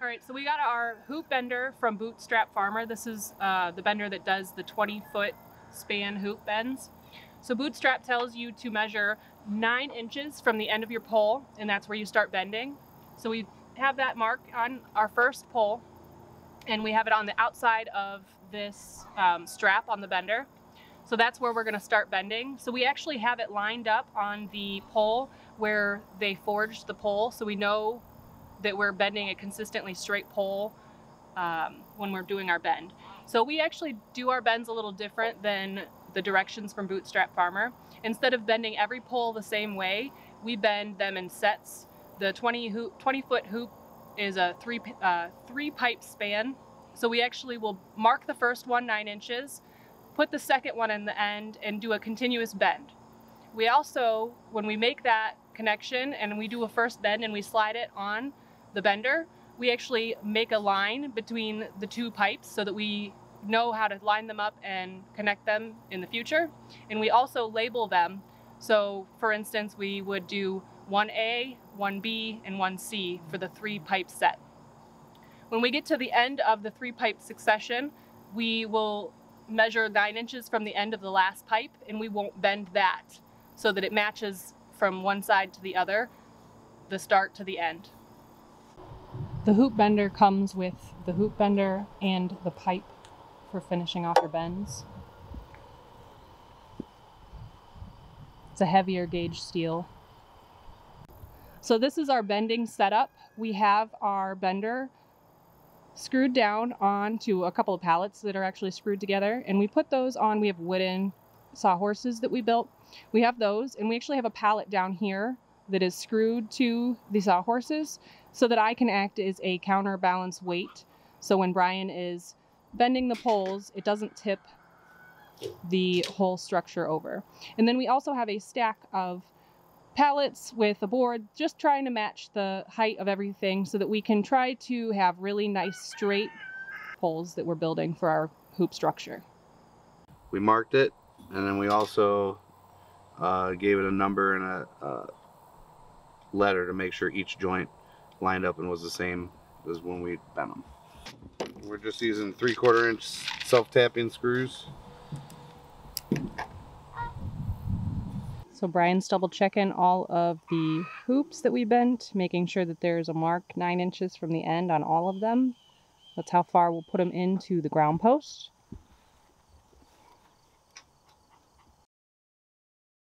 All right, so we got our hoop bender from Bootstrapfarmer. This is the bender that does the 20-foot span hoop bends. So Bootstrap tells you to measure 9 inches from the end of your pole, and that's where you start bending. So we have that mark on our first pole, and we have it on the outside of this strap on the bender. So that's where we're going to start bending. So we actually have it lined up on the pole where they forged the pole, so we know that we're bending a consistently straight pole when we're doing our bend. So we actually do our bends a little different than the directions from Bootstrapfarmer. Instead of bending every pole the same way, we bend them in sets. The 20-foot hoop is a three pipe span. So we actually will mark the first one 9 inches, put the second one in the end, and do a continuous bend. We also, when we make that connection and we do a first bend and we slide it on the bender, we actually make a line between the 2 pipes so that we know how to line them up and connect them in the future. And we also label them. So for instance, we would do 1A, 1B, and 1C for the 3 pipe set. When we get to the end of the 3 pipe succession, we will measure 9 inches from the end of the last pipe, and we won't bend that so that it matches from one side to the other, the start to the end. The hoop bender comes with the hoop bender and the pipe for finishing off your bends. It's a heavier gauge steel. So this is our bending setup. We have our bender screwed down onto a couple of pallets that are actually screwed together, and we put those on. We have wooden sawhorses that we built. We have those, and we actually have a pallet down here that is screwed to the sawhorses so that I can act as a counterbalance weight. So when Brian is bending the poles, it doesn't tip the whole structure over. And then we also have a stack of pallets with a board, just trying to match the height of everything so that we can try to have really nice straight poles that we're building for our hoop structure. We marked it, and then we also gave it a number and a letter to make sure each joint lined up and was the same as when we bent them. We're just using 3/4 inch self-tapping screws. So Brian's double checking all of the hoops that we bent, making sure that there's a mark 9 inches from the end on all of them. That's how far we'll put them into the ground post.